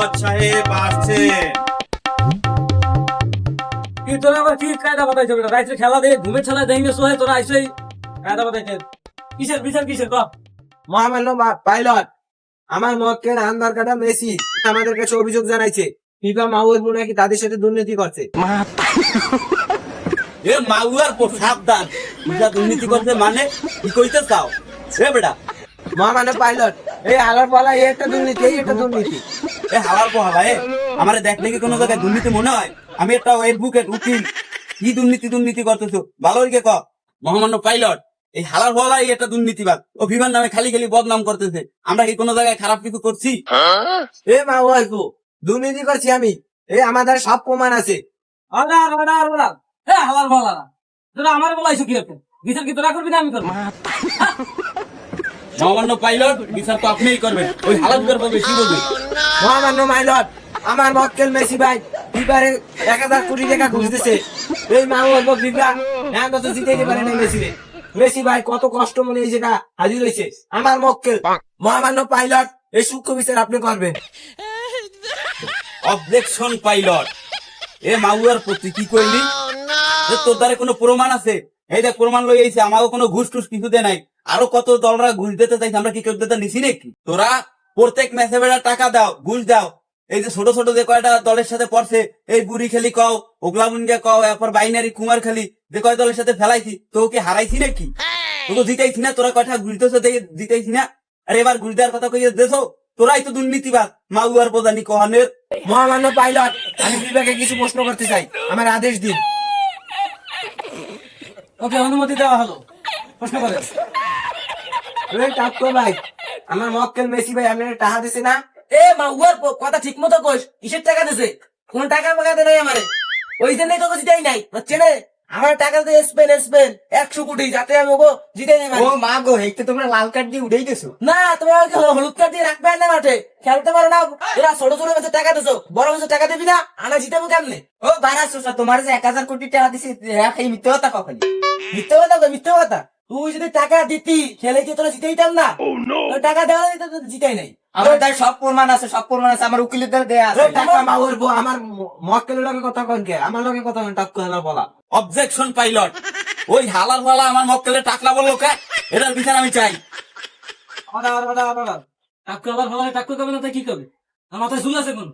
Pilot সাহেব আসছে। কি তোরা আবার কি কায়দা বাতাইছ বেটা? রাইতে খেলা দিয়ে ঘুমের ছালা দেঙ্গে সোহে তোরা আইসই কায়দা বাতাইছ। কিসের বিচার কিসের ক? মহামান্য পাইলট, আমার মক্কেল আন্দার কাটা মেসি আমাদের কাছে অভিযোগ জানাইছে ফিফা মাহবুব নাকি তাদের সাথে দুর্নীতি করছে। এ মাউয়ার পর সাবধান, যা দুর্নীতি করতে মানে কি কইতে চাও এ বেটা? মহামান্য পাইলট, এই হালার পালা এই একটা দুর্নীতি, এই একটা দুর্নীতি। এ হাওয়ার পোহালা এ আমারে দেখলে কি কোনো জায়গায় দুর্নীতি মনে হয়? আমি একটা অ্যাডভোকেট উকিল, কি দুর্নীতি দুর্নীতি করতেছো ভালো হইকে ক। মহামান্য পাইলট, এই হালার পোহালা এই একটা দুর্নীতিবাদ, ও বিমান নামে খালি খালি বদনাম করতেছে। আমরা কি কোনো জায়গায় খারাপ কিছু করছি? এ মাহবুব, দুর্নীতি করছি আমি, এই আমাদের সব প্রমাণ আছে। Order order order. এ হালার ভালা না, তোরা আমার বলাইছো কি রকম? বিচার কি তোরা করবি না আমি করবো? মহামান্য পাইলট, বিচার তো আপনিই করবেন, ওই হালাত করবো বেশি বলবে। মহামান্য পাইলট, আমার মক্কেল মেসি ভাই ফিফারে 1000 কোটি টাকা ঘুষ দিছে। এই মাহবুব ফিফা এখন তো জিতেইতে পারে না মেসি রে। মেসি ভাই কত কষ্ট মনে এই জায়গা হাজির হয়েছে আমার মক্কেল। মহামান্য পাইলট, এই সূক্ষ্ম বিচার আপনি করবেন। অবজেকশন পাইলট, এ মাউয়ার প্রতি কি কইলি? যে তোর দ্বারা কোনো প্রমাণ আছে? এই দেখ প্রমাণ লই আইছে, আমাকে কোনো ঘুষ টুস কিছু দে নাই। আরো কত দলরা ঘুষ দিতে চাইছে, আমরা কি কেউ দিতে নিছি নাকি? তোরা প্রত্যেক ম্যাচে বেড়া টাকা দাও, ঘুষ দাও। এই যে ছোট ছোট যে কয়টা দলের সাথে পড়ছে, এই বুড়ি খেলি কও, ওগলা মুন্ডিয়া কও, এরপর বাইনারি কুমার খালি, যে কয় দলের সাথে ফেলাইছি, তো ওকে হারাইছি নাকি? তোকে জিতাইছি না? তোরা কয়টা ঘুষ দিতেছ জিতাইছি না? আর এবার ঘুষ দেওয়ার কথা কইয়ে দেছো, তোরাই তো দুর্নীতিবাদ মাউয়ার প্রধানী কহানের। মহামান্য পাইলট, আমি বিভাগে কিছু প্রশ্ন করতে চাই, আমার আদেশ দিন। ওকে অনুমতি দেওয়া হলো, প্রশ্ন করে। এই টাক্কো ভাই, আমার মক্কেল মেসি ভাই আপনার টাকা দিছে না? এ মাউয়ার কথা ঠিক মতো কইস, কিসের টাকা দিছে? কোন টাকা পাকাতে নাই আমারে, ওই জন্যই তোকে জিতাই নাই, বুঝছে না? আমার টাকা দিয়ে স্পেন 100 কোটি, যাতে আমি ওকে জিতাই নাই। ও মা গো, হেকতে তোমরা লাল কার্ড দিয়ে উঠেই গেছো। না, তোমার হলুদ কার্ড দিয়ে রাখবে না মাঠে, খেলতে পারো না। এরা ছোট ছোট ম্যাচে টাকা দিছো, বড় ম্যাচে টাকা দিবি না, আনা জিতাবো কেমনে? ও বারাসো, তোমার যে 1000 কোটি টাকা দিছে এই মিথ্যে কথা কখনই। মিথ্যে কথা কই, মিথ্যে কথা। তুই যদি টাকা দিতি, খেলে কি তোরা জিতাইতাম না? তোর টাকা দেওয়া নাই তো জিতাই নাই। আমার তাই সব প্রমাণ আছে, সব প্রমাণ আছে, আমার উকিলের দ্বারা দেয়া আছে। টাকা মাউর বউ, আমার মক্কেলের লগে কথা কন কে? আমার লগে কথা কন, টাক্কো হেলা বলা। অবজেকশন পাইলট, ওই হালার ফালা আমার মক্কেলে টাকলা বললো কে? এটার বিচার আমি চাই। Order order order. টাক্কু আবার ভালো টাক্কু করবে না, তাই কি করবে? আমার মাথায় চুল আছে কোন?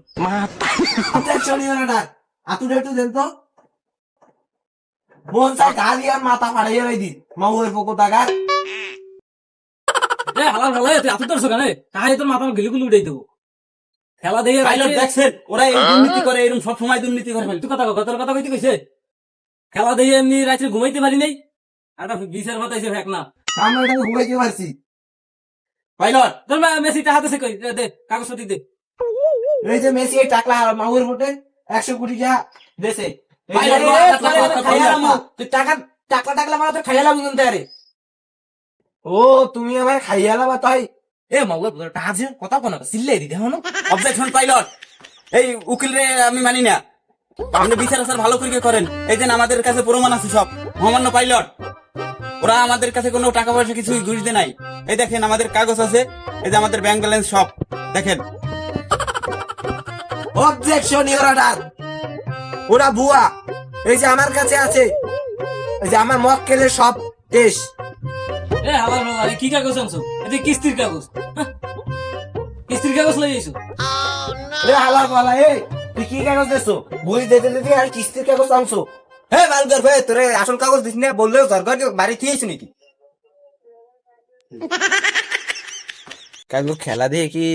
অবজেকশন ইওর অর্ডার, আতুরে একটু দেন তো। বোন চাই গালি আর মাথা ফাড়াইয়া রাই দি মাউর পকো টাকা। এ হালার ভালো, তুই আতুর তোর কানে তাই তোর মাথা গিলি গুলি উড়াই দেবো। খেলা দিয়ে পাইলট দেখছেন, ওরা এই দুর্নীতি করে, এরকম সব সময় দুর্নীতি করে। তুই কথা তোর কথা কইতে কইছে? খেলা দিয়ে এমনি রাত্রে ঘুমাইতে পারি নাই, একটা বিচার বাতাইছে ফেক না। আমরা এটা ঘুমাইতে পারছি। পাইলট, তোর মেসিটা হাতে কই দে, কাগজপত্র দে। এই যে মেসি এই টাকলা মাউর ফুটে 100 কোটি টাকা দেছে। পাইলট, তুই টাকা টাকলা টাকলা মানে তো খাইয়ালাম কিন্তু আরে। ও তুমি আমার খাইয়ালা বা তাই? এ মাউর টাকা আছে কথা কোন সিল্লাই দি দেখো না। অবজেকশন পাইলট, এই উকিল রে আমি মানি না। আপনি বিচার আচার ভালো করে করেন। এই যে আমাদের কাছে প্রমাণ আছে সব। মহামান্য পাইলট, ওরা আমাদের কাছে কোনো টাকা পয়সা কিছু ঘুষ দেয় নাই। এই দেখেন আমাদের কাগজ আছে, এই যে আমাদের ব্যাংক ব্যালেন্স সব দেখেন। অবজেকশন ইওর অর্ডার, ওরা ভুয়া। এই যে আমার কাছে আছে, এই যে আমার মক্কেলের সব দেশ। এ হালার ভালো, কি কাগজ আনছো? এটা কিস্তির কাগজ, কিস্তির কাগজ লই আইছো। রে হালার পালা, এই তুই কি কাগজ দেছো? বই দিতে দিতে আর কিস্তির কাগজ আনছো? হে বালগার ভাই, তোরে আসল কাগজ দিস না বললেও দরকার বাড়ি থিয়েছি নাকি? কাগজ খেলা দিয়ে কি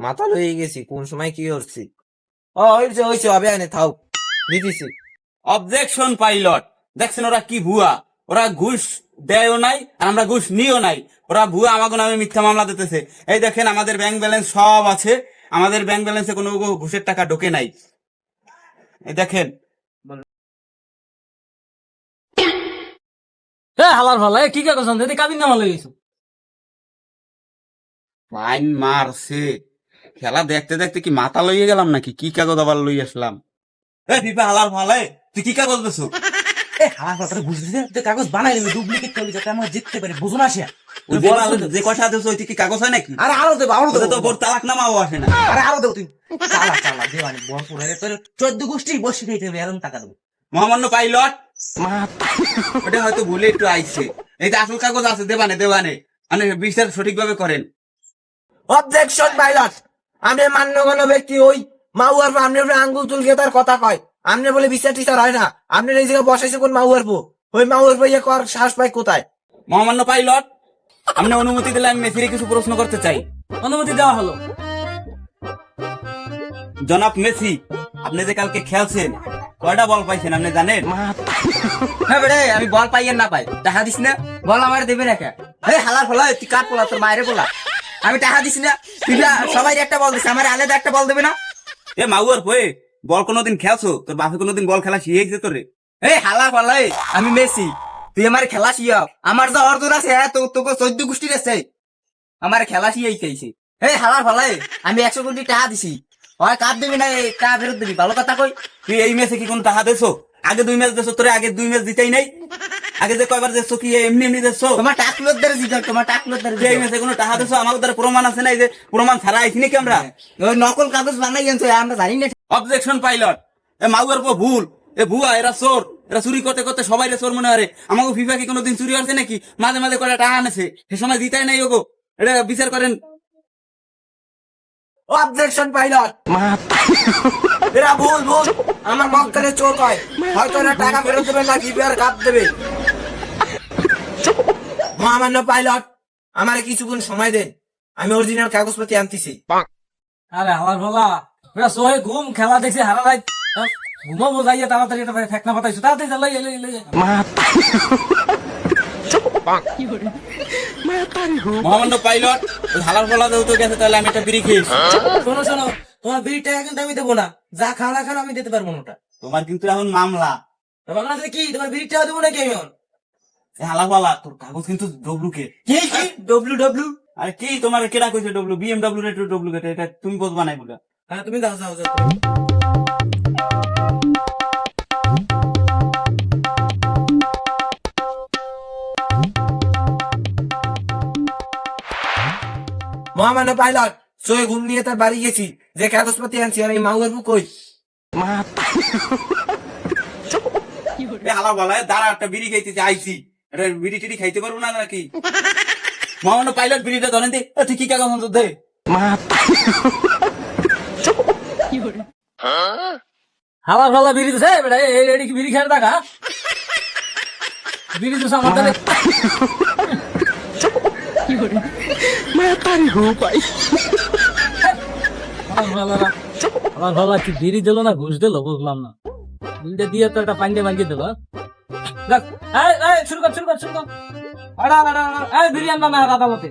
মাথা লয়ে গেছি, কোন সময় কি করছি? ও হইছে হইছে, হবে আনে থাও, দিতেছি। অবজেকশন পাইলট, দেখছেন ওরা কি ভুয়া। ওরা ঘুষ দেয়ও নাই আর আমরা ঘুষ নিও নাই। ওরা ভুয়া আমাকে নামে মিথ্যা মামলা দিতেছে। এই দেখেন আমাদের ব্যাংক ব্যালেন্স সব আছে, আমাদের ব্যাংক ব্যালেন্সে কোনো ঘুষের টাকা ঢোকে নাই। এই দেখেন। এ হালার ভালো, কি কাগজ আনছো? এটা কাবিন নামা লই আইছো। ফাইন মারছে, খেলা দেখতে দেখতে কি মাথা লইয়ে গেলাম নাকি? কি কাগজ আবার লই আসলাম? এ ফিফা হালার ভালো, তুই কি কাগজ দিছো? তুই কি কাগজ দিছো? এ হালার ভালো, কি কাগজ আনছো? এটা কাবিন নামা লই আইছো। ফাইন মারছে, খেলা দেখতে দেখতে কি মাথা লইয়ে গেলাম নাকি? কি কাগজ আবার লই আসলাম? এ হালা কথা ঘুষ দিছে তুই কাগজ বানাই নিবি ডুপ্লিকেট করবি যাতে আমরা জিততে পারি বুঝুন আসিয়া ওই যে কথা দিছো ওই কি কাগজ হয় নাকি? আরে আরো দেবো আরো ওটা তো দেবো বোর তালাক নামাও আসে না। আরে আরো দেবো তুই চালা চালা দেওয়ানি বড় পুরে তোর 14 গোষ্ঠী বসে খাইতে হবে এরকম টাকা দেবো মহামান্য পাইলট ওটা হয়তো ভুলে একটু আইছে। এই যে আসল কাগজ আছে দেবানে দেবানে মানে বিচার সঠিকভাবে করেন। অবজেকশন পাইলট, আপনি মান্যগণ্য ব্যক্তি ওই মাউয়ার পো আপনি আঙ্গুল তুলকে তার কথা কয়, আপনি বলে বিচার টিচার হয় না, আপনি এই জায়গায় বসাইছে কোন মাউয়ার পো? ওই মাউয়ার পো ইয়ে কর সাহস পায় কোথায়? মহামান্য পাইলট আপনি অনুমতি দিলে আমি মেসিরে কিছু প্রশ্ন করতে চাই। অনুমতি দেওয়া হলো। জনাব মেসি, আপনি যে কালকে খেলছেন কয়টা বল পাইছেন আপনি জানেন? হ্যাঁ বেড়ে আমি বল পাই আর না পাই টাকা দিস না বল আমার দেবে না কে এই হালার ফলা তুই কাট পোলা তোর মায়ের পোলা আমি টাকা দিস না তুই সবাই একটা বল দিস আমার আলাদা একটা বল দেবে না এ মাউয়ার হয়ে বল কোনোদিন খেলছো? তোর বাপে কোনোদিন বল খেলা শিখেছে তোরে? এই হালার ফলা আমি মেসি তুই আমার খেলা শিয়া আমার যা অর্জন আছে হ্যাঁ তো তোকে 14 গোষ্ঠীর আছে আমার খেলা শিয়াই খাইছে এই হালার ফলা আমি 100 কোটি টাকা দিছি হয় কাপ দিবি না টাকা ফেরত দিবি ভালো কথা কই তুই এই ম্যাচে কি কোনো টাকা দেছো? আগে 2 ম্যাচ দেছো, তোরে আগে 2 ম্যাচ দিতেই নাই। আগে যে কয়বার দেছো কি এমনি এমনি দেছো? তোমার টাকলোর দ্বারা জিগাল তোমার টাকলোর দ্বারা এই ম্যাচে কোনো টাকা দেছো? আমার দ্বারা প্রমাণ আছে না? এই যে প্রমাণ ছাড়া আইছি নাকি আমরা? ওই নকল কাগজ বানাই আনছো আমরা জানি না অবজেকশন পাইলট, এ মাউয়ার পর ভুল, এ ভুয়া, এরা চোর, এরা চুরি করতে করতে সবাই চোর মনে হয়। আমাকে ফিফা কি কোনোদিন চুরি হচ্ছে নাকি? মাঝে মাঝে করে টাকা আনেছে, সে সময় দিতাই নাই। ওগো এটা বিচার করেন। অবজেকশন পাইলট, এরা ভুল ভুল আমার মক্কেলে চোর কয়, হয়তো এরা টাকা ফেরত দেবে না গিফট কাপ দেবে। মহামান্য পাইলট, আমার কিছুক্ষণ সময় দেন, আমি অরিজিনাল কাগজপত্র আনতেছি। আরে আমার বাবা পুরা সোহে ঘুম খেলা দেখছি হারা রাত ঘুমাবো যাইয়া তাড়াতাড়ি একটা ফেকনা পাতাইছো তাড়াতাড়ি চালাই মহামান্য পাইলট, ওই হালার ফলা দেও তো গেছে, তাহলে আমি একটা বিড়ি খেয়েছি। শোনো শোনো তোমার বিড়ি টাকা কিন্তু আমি দেবো না যা খাওয়া খাওয়া আমি দিতে পারবো না ওটা তোমার কিন্তু এখন মামলা। তোমার কাছে কি তোমার বিড়ি টাকা দেবো নাকি আমি এখন? এ হালা ফালা, তোর কাগজ কিন্তু ডব্লু কে। কি কি ডব্লু ডব্লু আরে কি তোমার কেডা কইছে ডব্লু? বিএমডব্লিউ রে ডব্লু কে, এটা তুমি বোঝ বানাই বলে। হ্যাঁ তুমি যাও যাও যাও মহামান্য পাইলট, সোয়ে ঘুম দিয়ে তার বাড়ি গেছি, যে কাগজপত্র আনছি আর এই মাউয়ার পো কই? এ হালা ফালা, দাঁড়া, একটা বিড়ি খাইতেছে আইছি। এটা বিড়ি টিড়ি খাইতে পারবো না নাকি? মহামান্য পাইলট, বিড়িটা ধরেন দে। তুই কি কাগজ আনছিস দে। হাওয়ার ফালা বিড়ি দিছে বেটা এই কি বিড়ি খেয়ে টাকা বিড়ি দিছে আমার তাহলে আমার ভাবা কি বিড়ি দিল না ঘুষ দিল বুঝলাম না বিড়িটা দিয়ে তো একটা পান্ডে মাগিয়ে দিল দেখ শুরু কর বিড়ি আনবা না আদালতে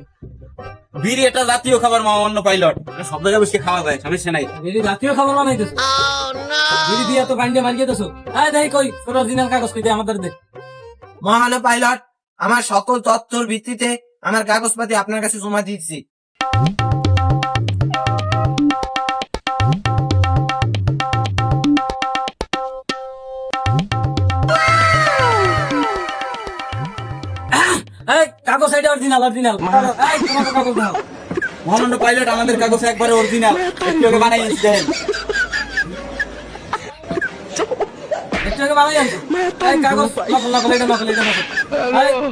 বিড়ি একটা জাতীয় খাবার মহামান্য পাইলট, এটা সব জায়গায় বসে খাওয়া যায়, সমস্যা নাই। বিড়ি জাতীয় খাবার বানাইতেছো বিড়ি দিয়ে তো পান্ডে মাগিয়ে দিছো দেখ কই তোর অরিজিনাল কাগজ কই দে আমাদের দে মহামান্য পাইলট, আমার সকল তথ্যর ভিত্তিতে আমার কাগজপাতি আপনার কাছে জমা দিচ্ছি। কাগজ এটা অরিজিনাল তোমার কাগজ দাও মহামান্য পাইলট, আমাদের কাগজ একবারে অরিজিনাল, একটু আগে বানাই দেন। একটু আগে বানাই আনছো কাগজ নকল এটা নকল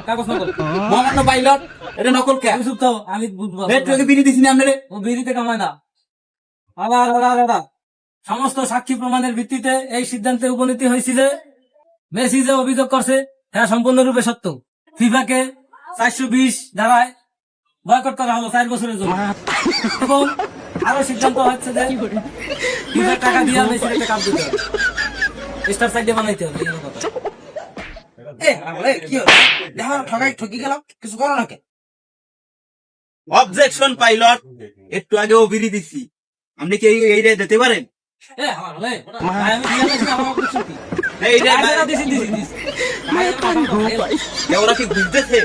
কাগজ নকল মহামান্য পাইলট, এটা নকল কে? আমি চুপ আমি বুঝবো একটু আগে বিড়ি দিছি না আপনারে? ও বিড়িতে কামায় না আবার সমস্ত সাক্ষী প্রমাণের ভিত্তিতে এই সিদ্ধান্তে উপনীত হয়েছে যে মেসি যে অভিযোগ করছে হ্যাঁ সম্পূর্ণরূপে সত্য ফিফাকে 420 ধারায় বয়কট করা হলো 4 বছরের জন্য এবং আরো সিদ্ধান্ত হচ্ছে যে ফিফার টাকা দিয়ে মেসির একটা কাপ দিতে হবে স্টার সাইডে বানাইতে হবে এই কথা কি হলো দেখা ঠকাই ঠকি গেলাম কিছু করো না কে অবজেকশন পাইলট, একটু আগেও বিড়ি দিছি, আপনি কি এই রে দিতে পারেন? আমি দিয়ে দিছি আমার কিছু কি এই রে দিছি ওরা কি বুঝতেছে?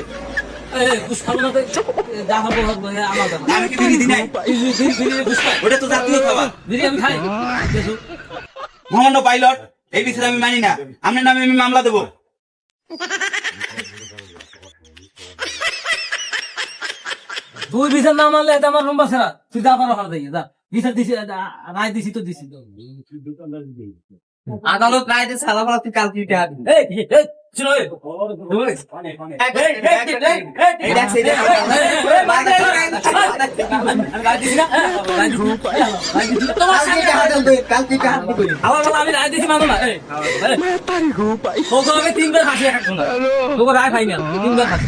আমি কি বিড়ি দিই নাই? ওটা তো জাতীয় খাবার। মহামান্য পাইলট, এই বিষয়ে আমি মানি না, আপনার নামে আমি মামলা দেবো। তুই বিচার না মানলে এটা আমার নম্বর ছাড়া তুই যা পারো হার দিয়ে যা বিচার দিছি রায় দিছি তো দিছি আদালত রায় দিয়ে সালা বলা তুই কালকে উঠে আসবি। এই এই শুনো এই আমার বলা আমি রায় দিছি মানো না তোকে আমি 3 বার ফাঁসি তোকে রায় পাই না 3 বার ফাঁসি